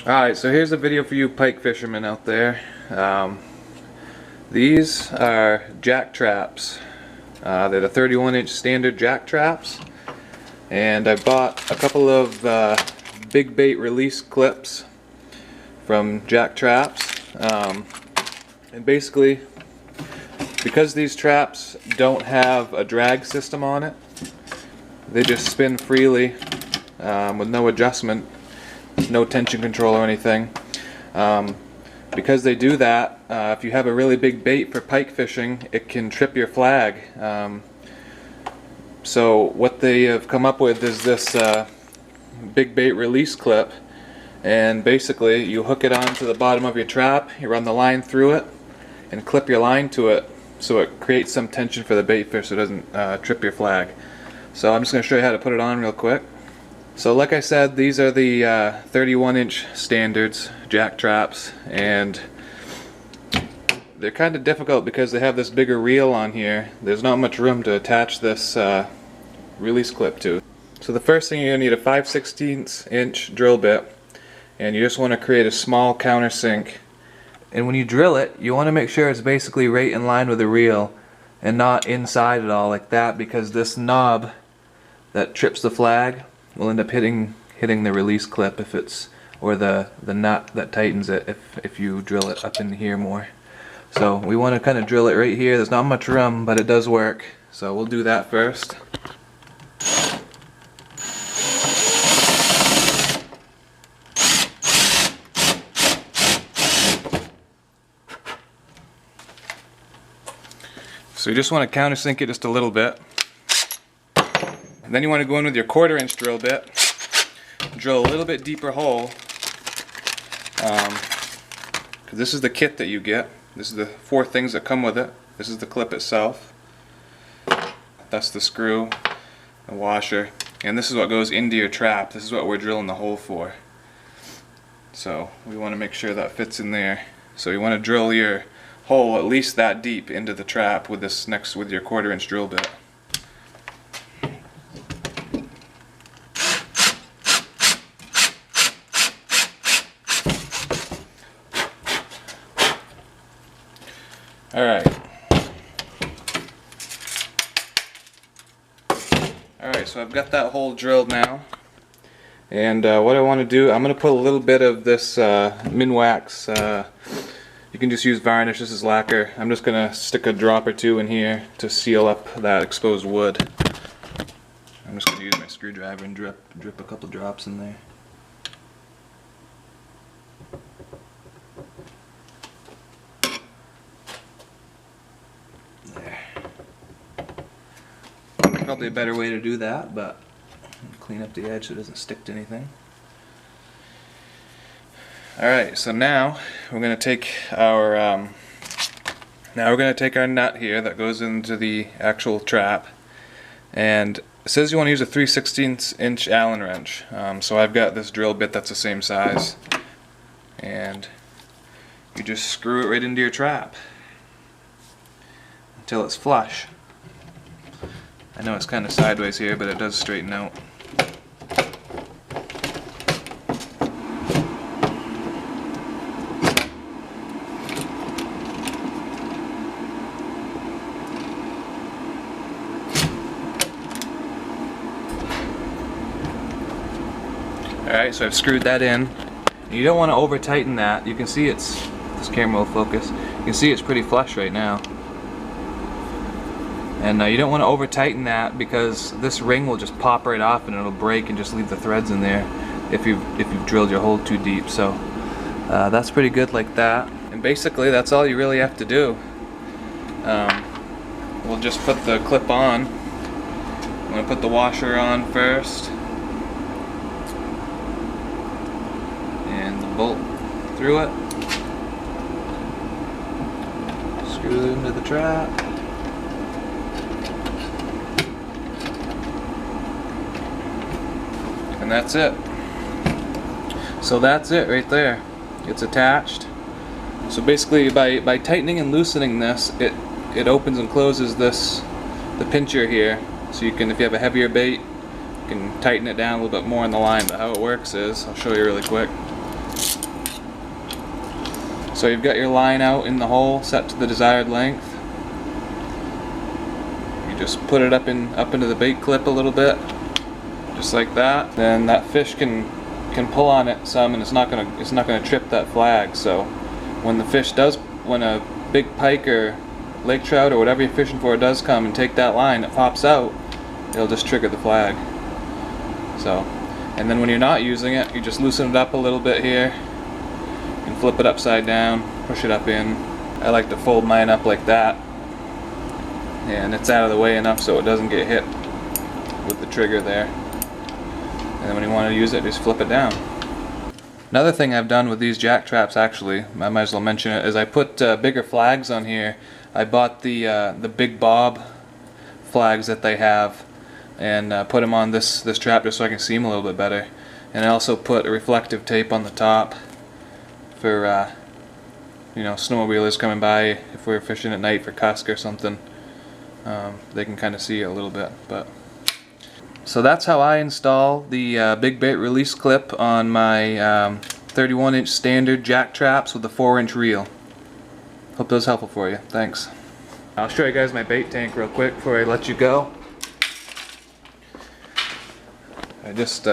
Alright, so here's a video for you pike fishermen out there. These are jack traps. They're the 31-inch standard jack traps. And I bought a couple of big bait release clips from Jack Traps. And basically, because these traps don't have a drag system on it, they just spin freely with no adjustment, no tension control or anything. Because they do that, if you have a really big bait for pike fishing, it can trip your flag. So what they have come up with is this big bait release clip, and basically you hook it onto the bottom of your trap, you run the line through it, and clip your line to it so it creates some tension for the bait fish so it doesn't trip your flag. So I'm just going to show you how to put it on real quick. So like I said, these are the 31-inch standards jack traps, and they're kind of difficult because they have this bigger reel on here. There's not much room to attach this release clip to. So the first thing, you're going to need a 5/16" drill bit, and you just want to create a small countersink. And when you drill it, you want to make sure it's basically right in line with the reel and not inside at all like that, because this knob that trips the flag will end up hitting the release clip if it's, or the nut that tightens it if you drill it up in here more. So we want to kind of drill it right here. There's not much room, but it does work. So we'll do that first. So you just want to countersink it just a little bit. And then you want to go in with your 1/4-inch drill bit, drill a little bit deeper hole, because this is the kit that you get. This is the 4 things that come with it. This is the clip itself. That's the screw, the washer, and this is what goes into your trap. This is what we're drilling the hole for. So we want to make sure that fits in there. So you want to drill your hole at least that deep into the trap with this with your 1/4-inch drill bit. Alright, so I've got that hole drilled now, and what I want to do, I'm going to put a little bit of this Minwax, you can just use varnish, this is lacquer. I'm just going to stick a drop or 2 in here to seal up that exposed wood. I'm just going to use my screwdriver and drip a couple drops in there. Probably a better way to do that, but clean up the edge so it doesn't stick to anything. Alright, so now we're going to take our nut here that goes into the actual trap, and it says you want to use a 3/16" Allen wrench. So I've got this drill bit that's the same size, and you just screw it right into your trap until it's flush. I know it's kind of sideways here, but it does straighten out. Alright, so I've screwed that in. You don't want to over tighten that. You can see this camera will focus. You can see it's pretty flush right now. And you don't want to over tighten that, because this ring will just pop right off and it'll break and just leave the threads in there if you've drilled your hole too deep. So that's pretty good like that. And basically that's all you really have to do. We'll just put the clip on. I'm going to put the washer on first, and the bolt through it. Screw it into the trap. And that's it. So that's it right there. It's attached. So basically by tightening and loosening this, it opens and closes the pincher here. So you can, if you have a heavier bait, you can tighten it down a little bit more in the line. But how it works is, I'll show you really quick. So you've got your line out in the hole set to the desired length. You just put it up into the bait clip a little bit, just like that. Then that fish can pull on it some, and it's not gonna trip that flag. So when a big pike or lake trout or whatever you're fishing for does come and take that line, it pops out, it'll just trigger the flag. So, and then when you're not using it, you just loosen it up a little bit here and flip it upside down, push it up in. I like to fold mine up like that, and it's out of the way enough so it doesn't get hit with the trigger there. And then when you want to use it, just flip it down. Another thing I've done with these jack traps, actually, I might as well mention it, is I put bigger flags on here. I bought the Big Bob flags that they have, and put them on this trap just so I can see them a little bit better. And I also put a reflective tape on the top for you know, snowmobilers coming by if we're fishing at night for cusk or something. They can kind of see it a little bit. But so that's how I install the big bait release clip on my 31-inch standard jack traps with a 4-inch reel. Hope that was helpful for you. Thanks. I'll show you guys my bait tank real quick before I let you go. I just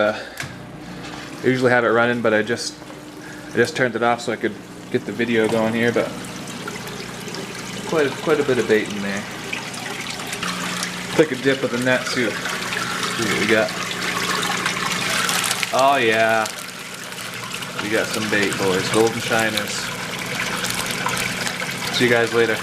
usually have it running, but I just turned it off so I could get the video going here. But quite a bit of bait in there. Take a dip with the net too. See what we got. Oh yeah, we got some bait, boys. Golden shiners. See you guys later.